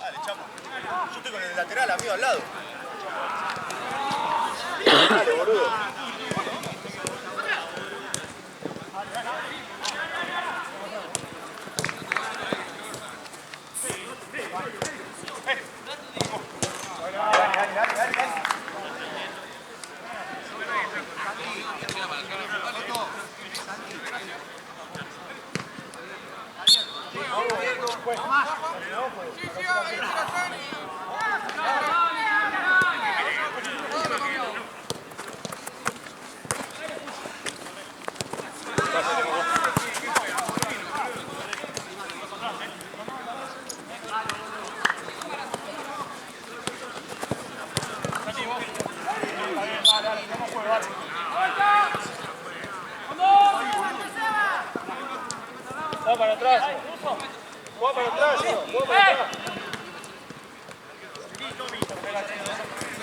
Dale, chamo. Yo estoy con el lateral, amigo, al lado. Dale, boludo. Va para atrás. Va para atrás. Va para atrás.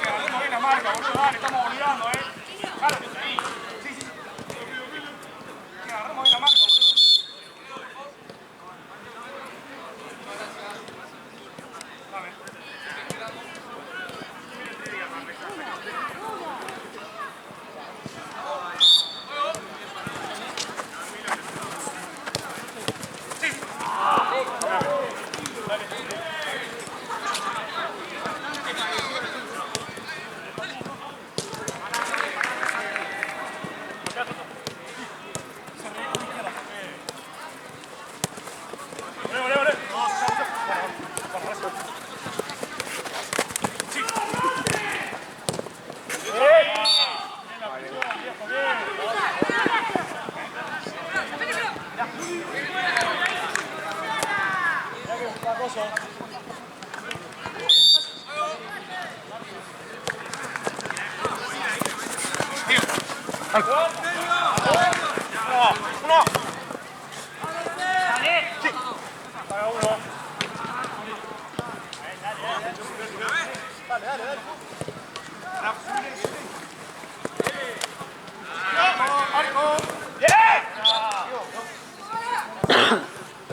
Agarremos bien la marca, boludo. Dale, estamos olvidando, Claro que sí. Sí. Agarremos bien la marca, boludo.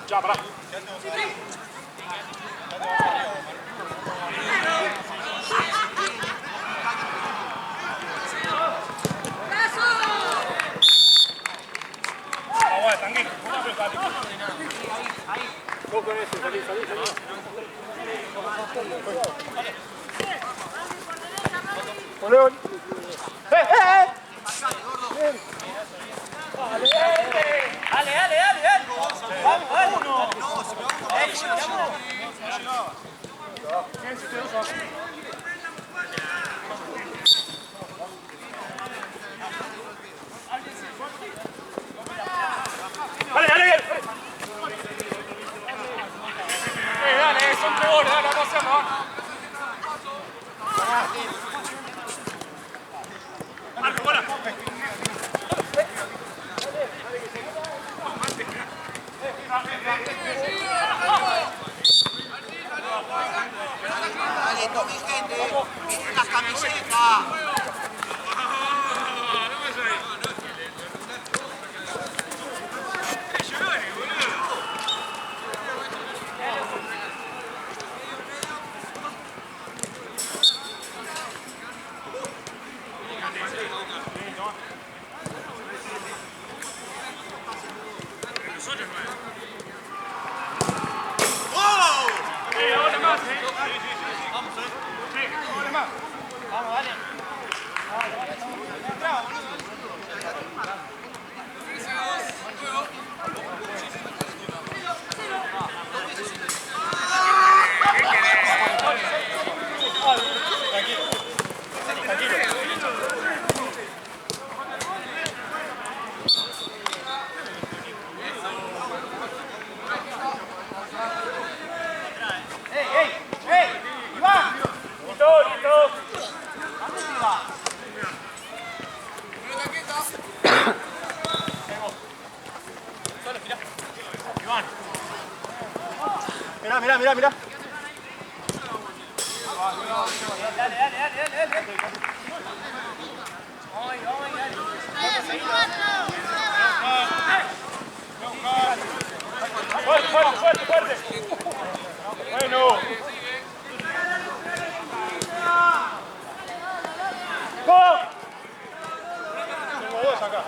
Ya, pará. Son 3 goles, dale, vamos a hacerlo, Marco, bola. Dale, tomi, gente. Las camisetas. Mirá. Dale. Fuerte, fuerte, fuerte, fuerte. Bueno. ¡Go! Tengo dos acá.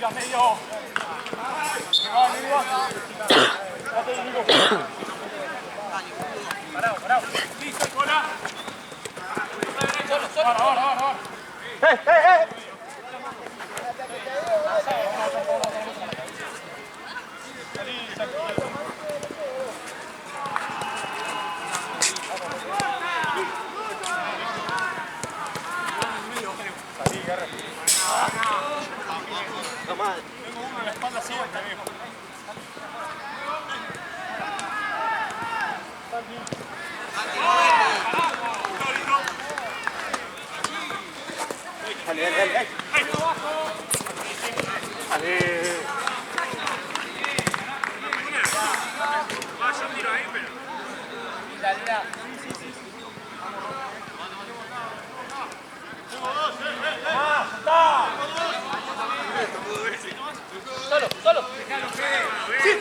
Ya medio. Parado, parado. Listo, cola. Ahora. ¡Eh! Tengo uno en la espalda siempre, viejo. Dale. Vaya, tiro ahí, pero. Dale. Solo. Sí.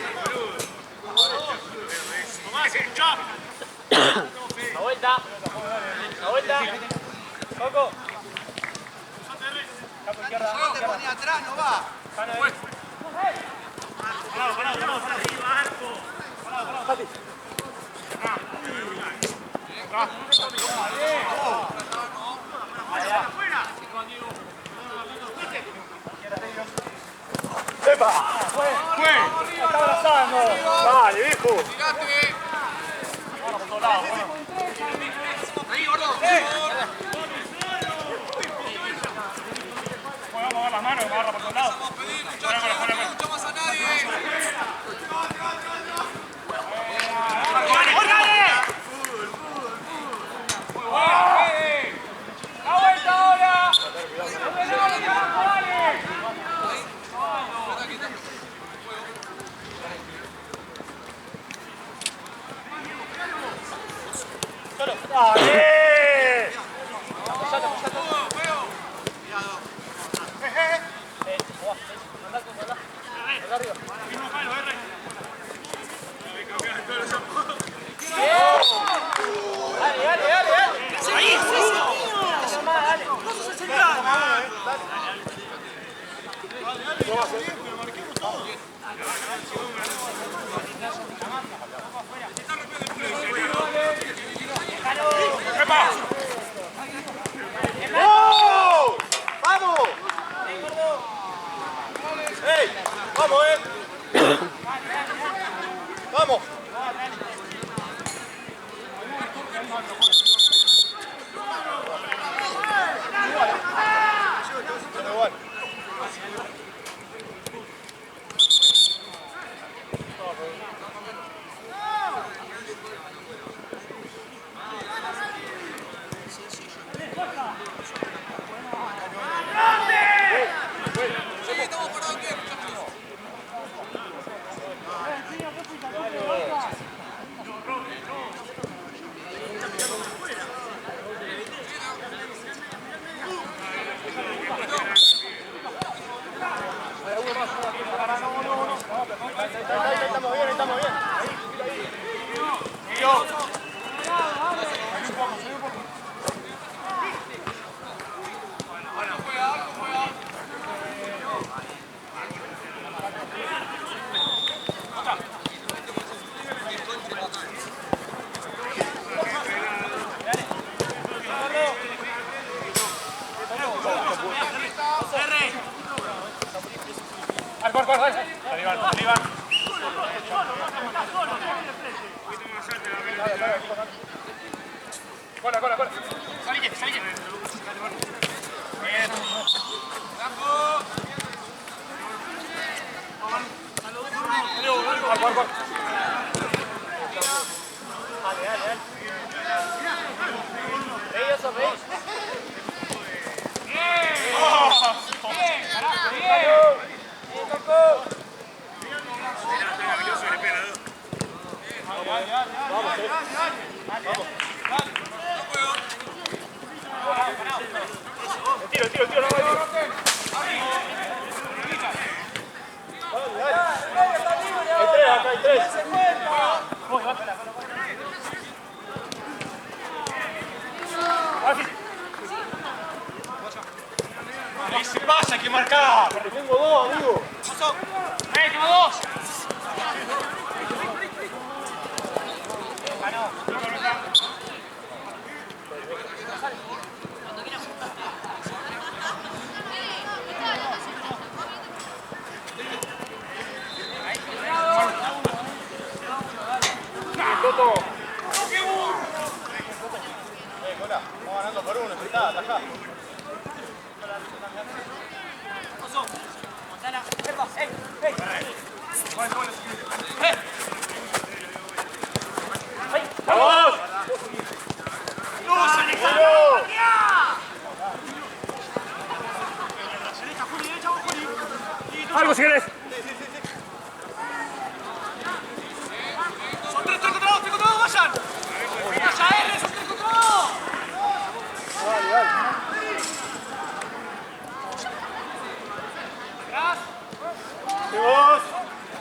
La vuelta. Coco. No te ponía atrás, no va. Parado. ¡Epa! ¡Fue! ¡Me está abrazando! ¡Dale, viejo! ¡Tirate! Vamos por todos lados, ¡Ahí, gordo! Vamos a dar las manos, me agarra por todos lados. Vamos a pedir, muchachos, no escucha más a nadie. ¡La vuelta ahora! ¡Dale! ¡Oh! ¡Vamos! ¡Ey! ¡Vamos, ¡Vamos! Igual. Sí, estamos parados aquí, muchachos. Estamos bien. Arriba. Tiro, no voy. Hay tres. Ahí se pasa, hay que marcar. Tengo dos, amigo. Tengo dos. Toto. Hola, vamos ganando por uno, está, atajá. ¡Vamos! ¡Luz, Alejandro! Algo si querés. Son 3 contra 2, vayan. ¡Ya eres, son 3 contra 2! Vos.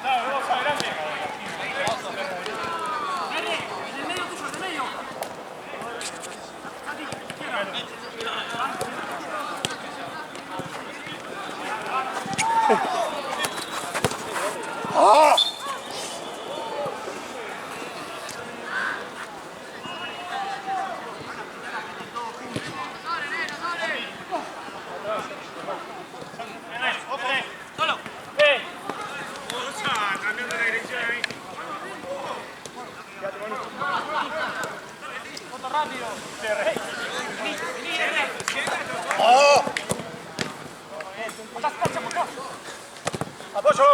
Vamos adelante. En el medio tuyo, en el medio. ¡Ah! Solo. Cambiando la dirección ahí. Foto rápido. ¡Oh! ¡Apoyo!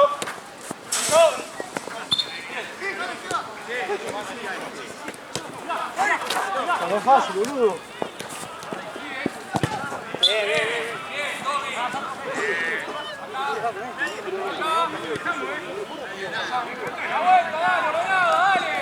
No es fácil, boludo. La vuelta, dale, Colorado, dale.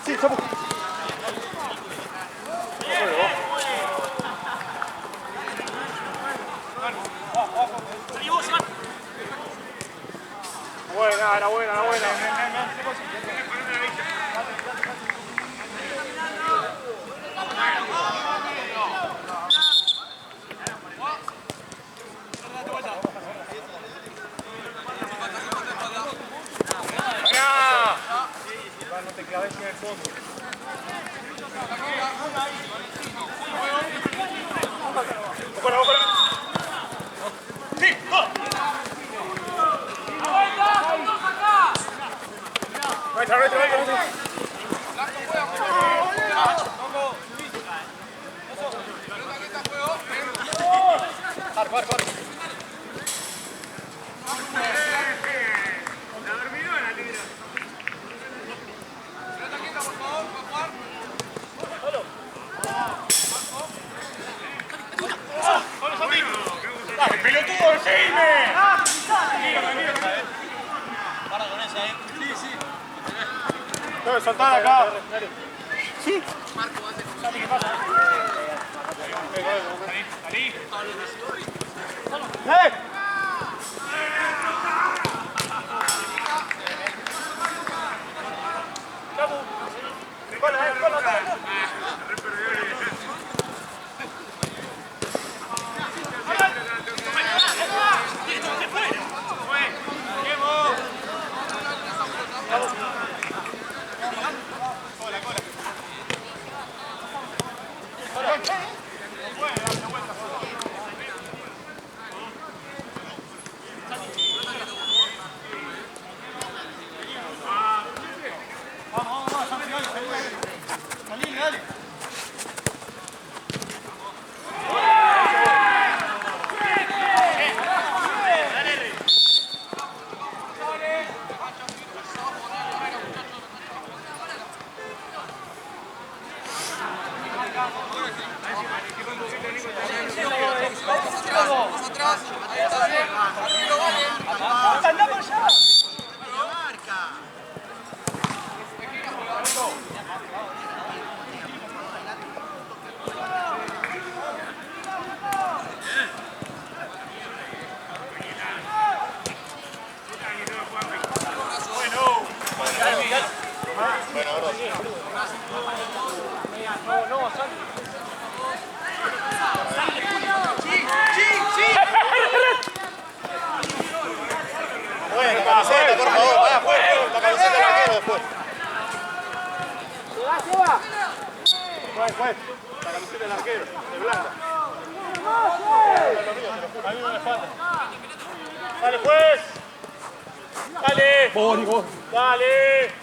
Sí, estamos. Buena, la buena, la buena. No te claves en el fondo. Sí, dos. ¡Pelotudo, seguime! Para con esa, Tengo que soltar acá. Sí. ¿Qué pasa? Salí. Bueno, bro. Bueno, la camiseta, por favor. Vaya, pues, la camiseta del arquero después. Juez. La camiseta del arquero, de blanca. A mí no me falta. Dale, juez. Dale. Vos. Dale.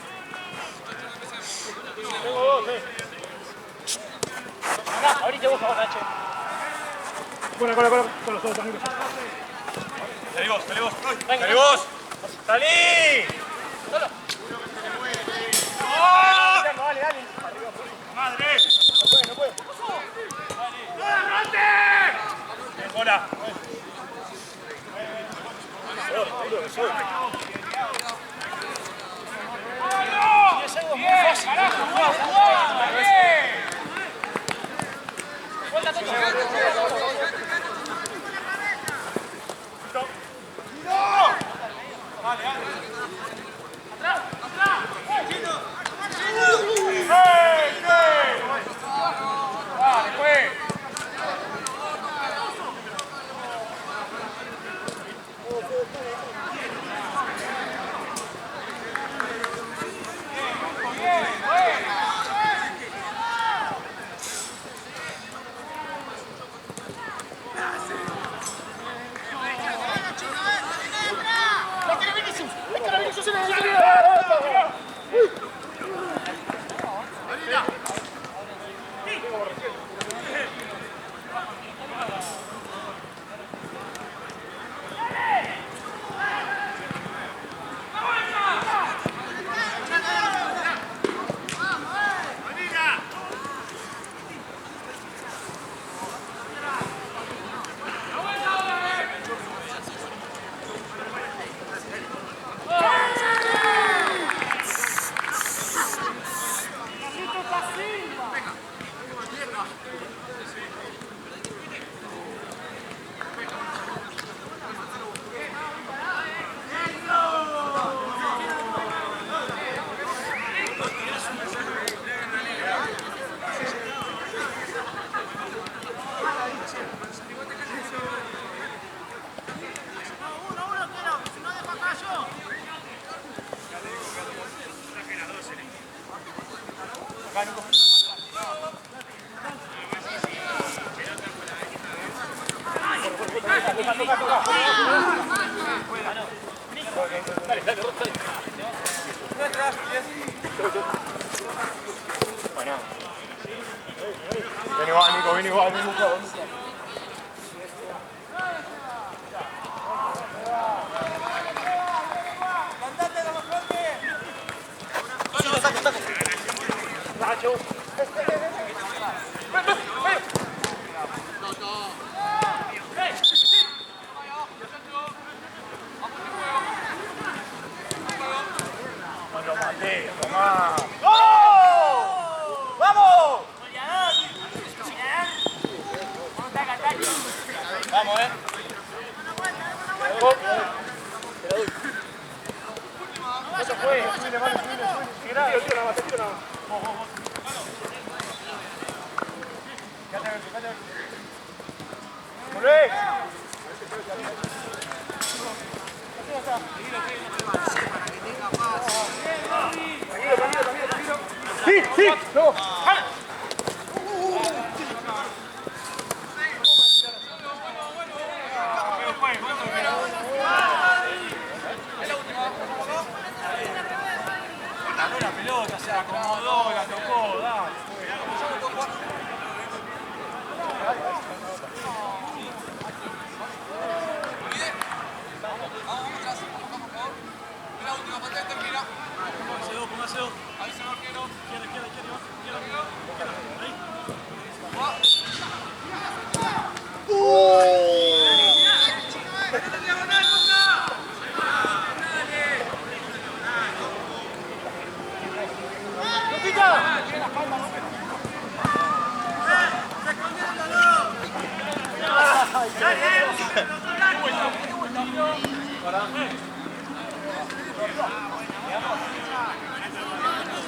Tengo dos, Ahorita vos, Nacho. Con los ojos amigos. Salí vos. Salí vos. Salí. Dale. Madre. No puede. Hola. Ven igual, Nico. La pelota se acomodó, la tocó, dale. Póngase dos. Avísame, arquero. Izquierda.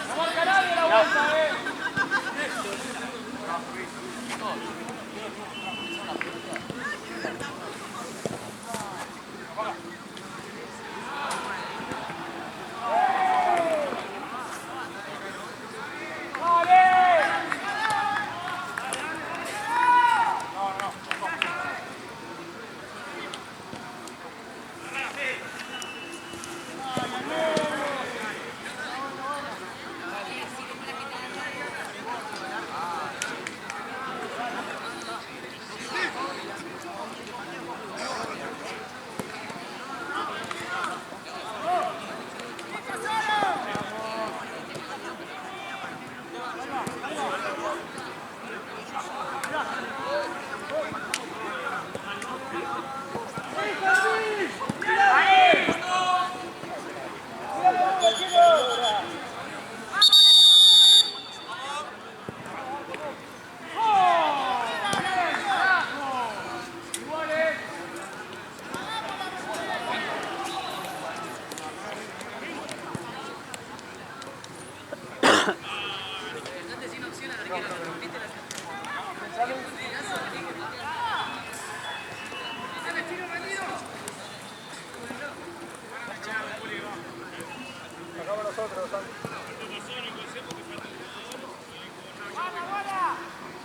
¡Vamos,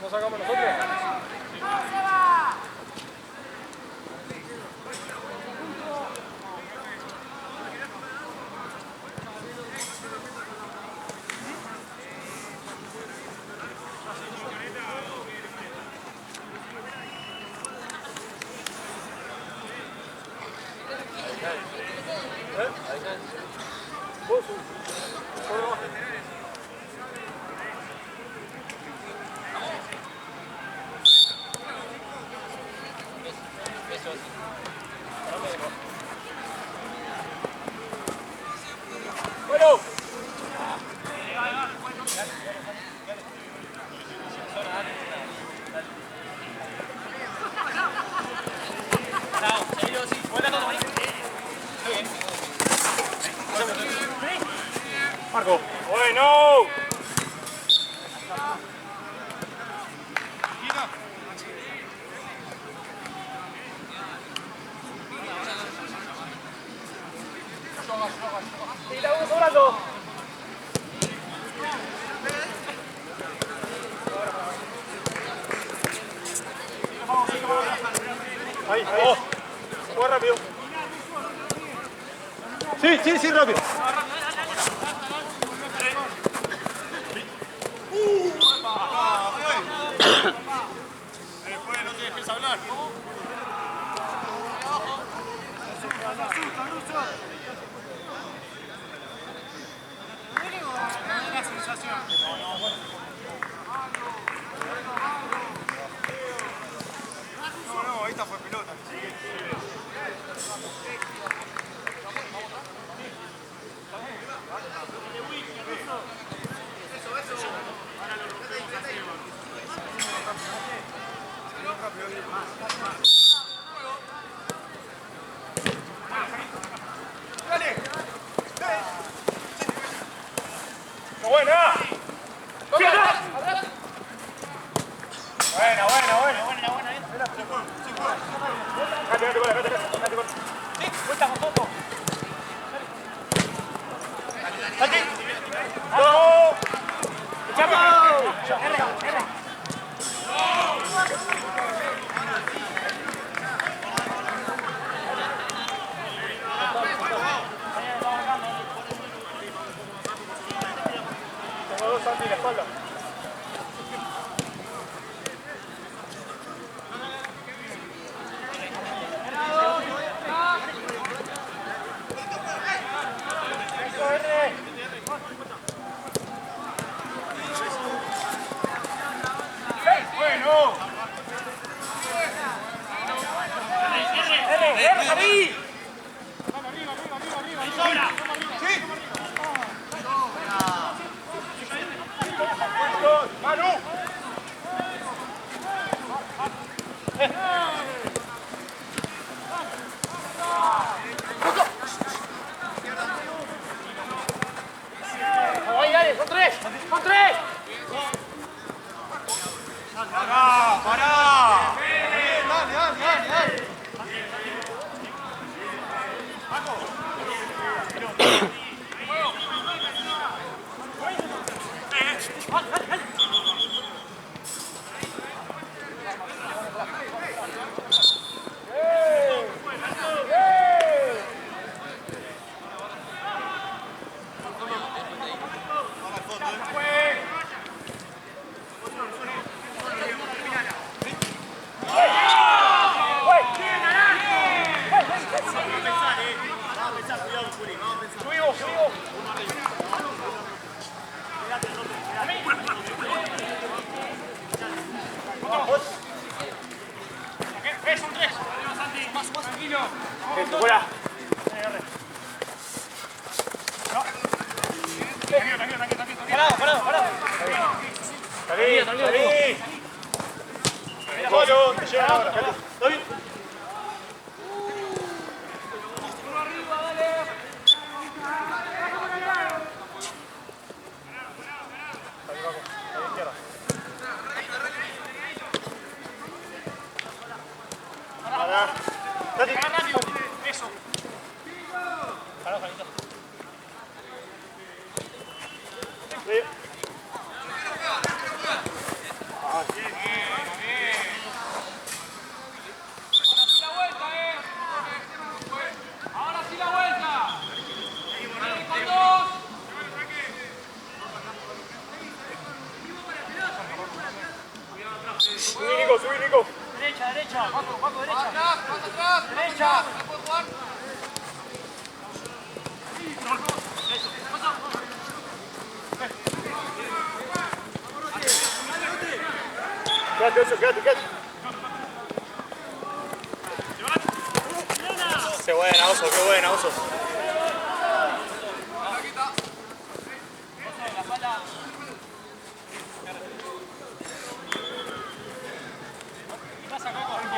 Nos sacamos nosotros. Bueno. Marco. Bueno. Y la uno sobrando. Ahí, ahí. Juega rápido. Sí, sí, sí, rápido. Después no te dejes hablar. La sensación. No, ahí está, fue pelota. Buena. Fuera. Parado. Salí. Pollo, te llevan ahora. David. Eso. Ahora sí la vuelta. Con dos. Subí, Nico. Derecha. Paco, derecha. Atrás. Derecha. Quédate. Qué buena, Oso.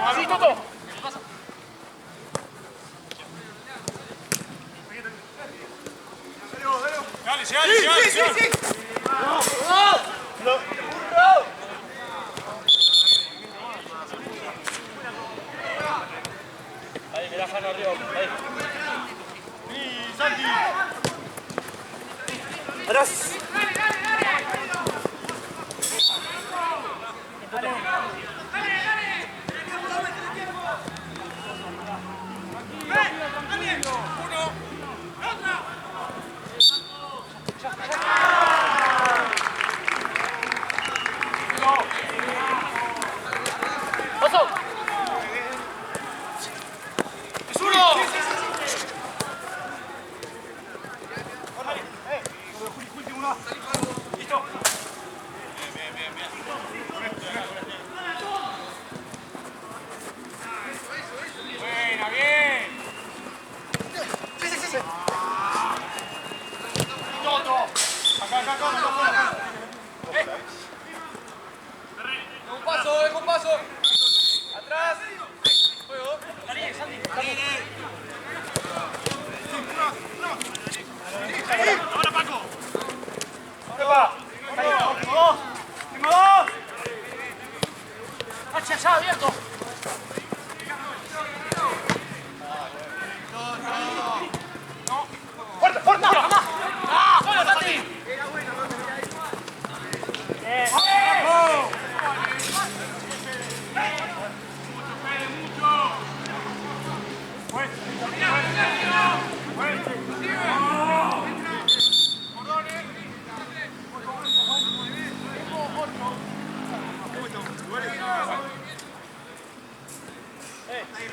Así, Toto. Dale, sí. Ahí, mirá, Jano arriba. Ahí. Santi. Atrás. ¡Paso! ¡Es uno! Listo. Buena, bien. Toto. Acá. Un paso. Atrás. Juego. Dale, Santi. Ahora, Paco. ¡Epa! Tengo dos. Hacha, abierto. ¡Fuerte! ¡Ah! ¡Bueno, Santi!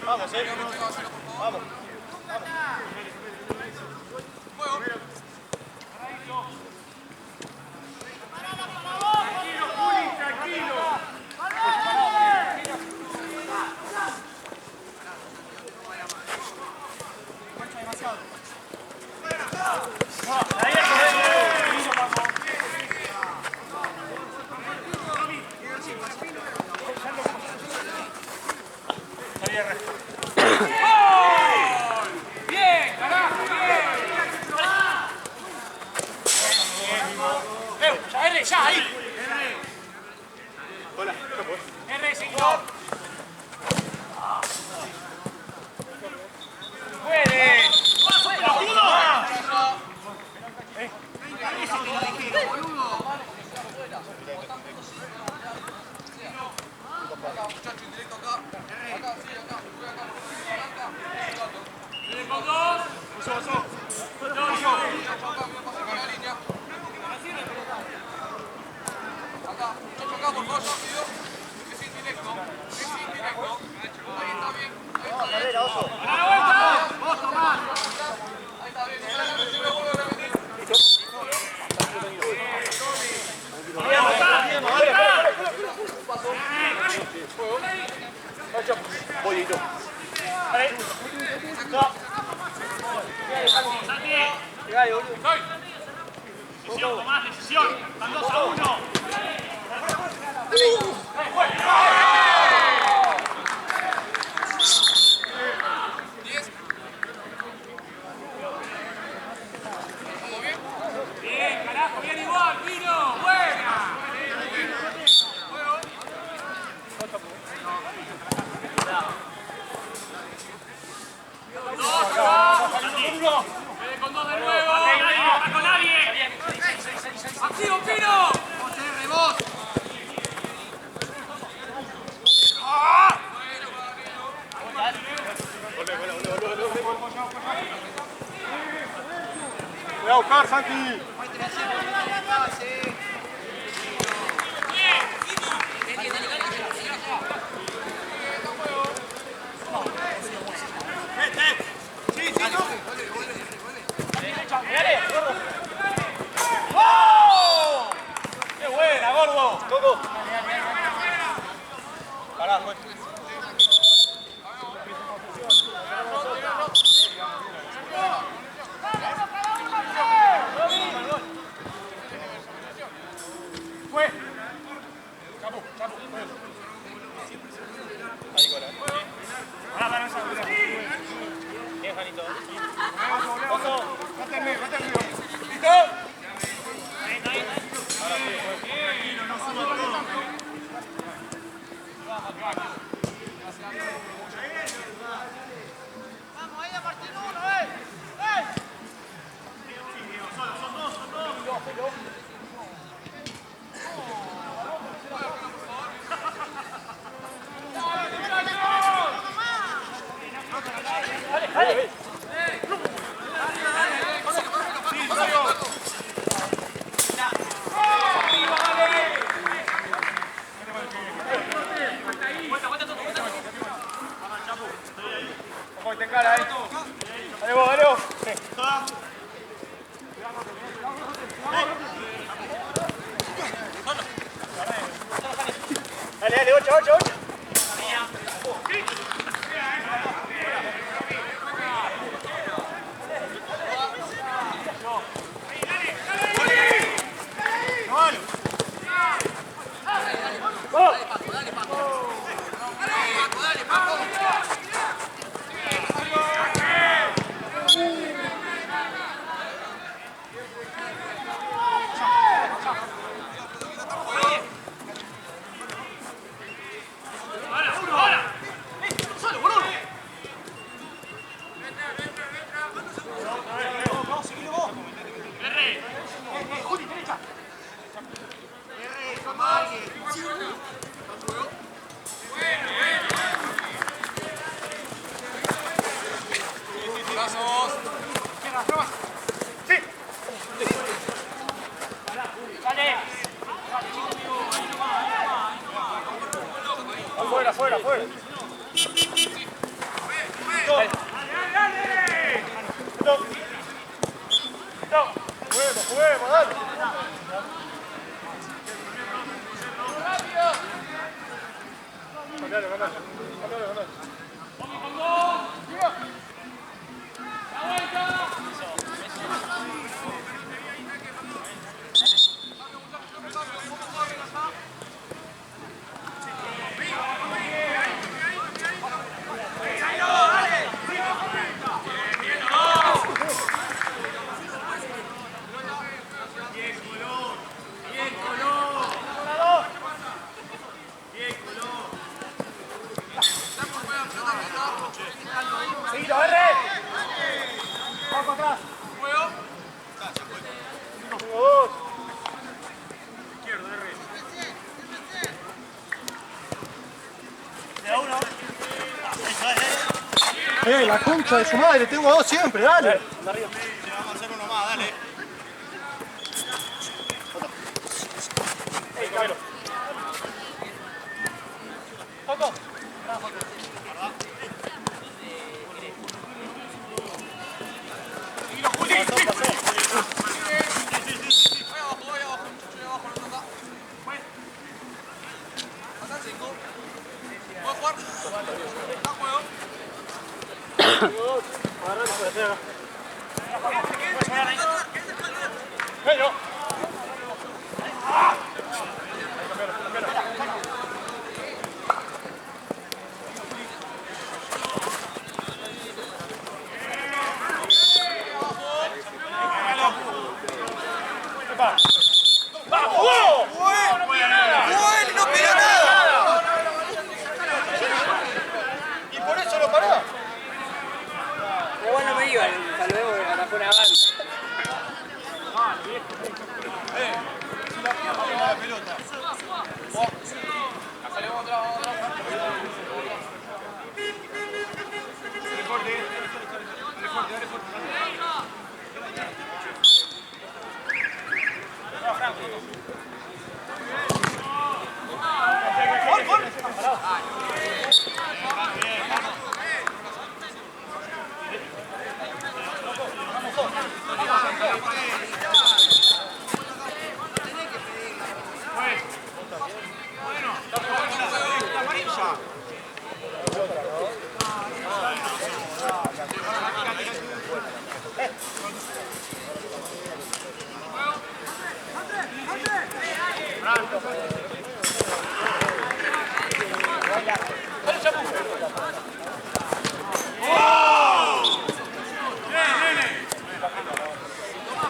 Vamos, vamos. Decisión, Tomás, decisión. Están 2-1. Bien, carajo, bien igual, Pino. Buena. Con dos de nuevo. No está con nadie. ¡Activo, Pino! ¡Vos! Voy a buscar, Santi. ¡Oh! ¡Qué buena, gordo! Todo. Pará, juez. Fue. Chapu. Ahí, Cora. Bien, Juanito. Oso. Vete al medio. ¿Listo? Vamos, ahí a partir uno, ¡eh! Ojo, te encara, ahí. Dale vos, dale vos. Dale, 8. Afuera. Juguemos, dale. Ganale. Seguido, R. Vamos atrás. Juego. Izquierdo, R. De a uno. Eso es. La concha de su madre, tengo dos siempre, dale. Vamos a hacer uno más, dale. Camilo. Coco. Y por eso lo paró. Pero bueno, me iba, saludemos que atajó una banda. La pelota.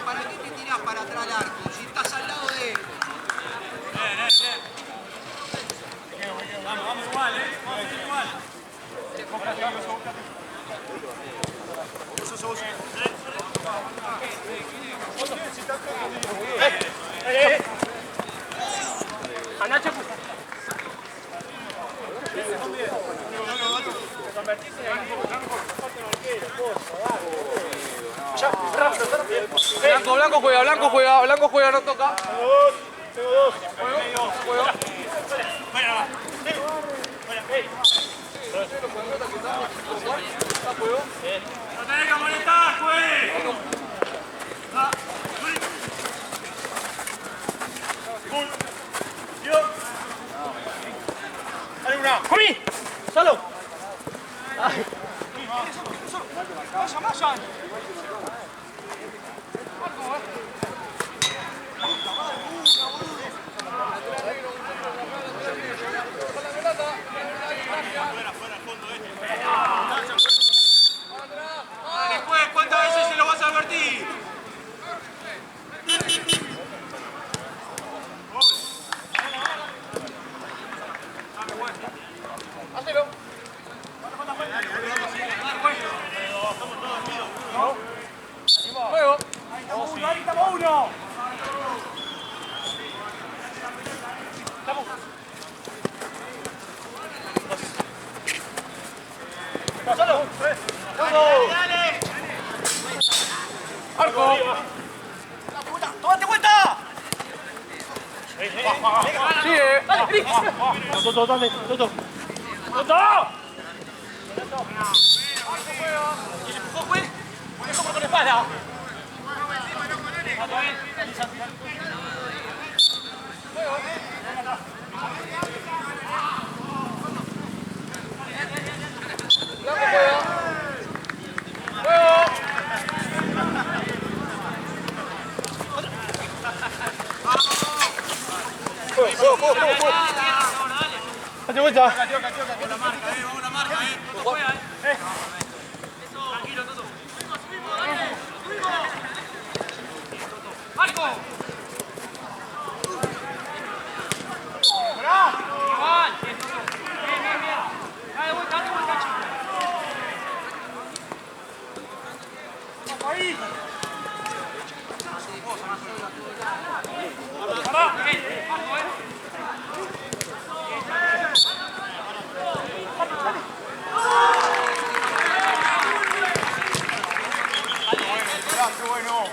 ¿Para qué te tirás para atrás al arco? Si estás al lado de él. Vamos igual, vamos igual. Anacho. Blanco juega, no toca. Tengo dos. ¡No tenés que molestar, pues! Dale una. ¡Juli! ¡Solo! Después, ¿cuántas veces se lo vas a advertir? ¡Tómate vuelta! Toto. Con la espalda. Date vuelta. Vamos a la marca, qué bueno.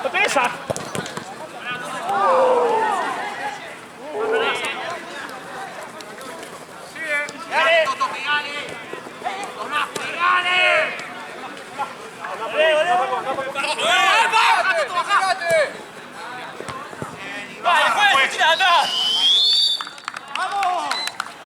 ¡Te pesa! Toto, pegale. Tomás, pegale. ¡Vale, vale!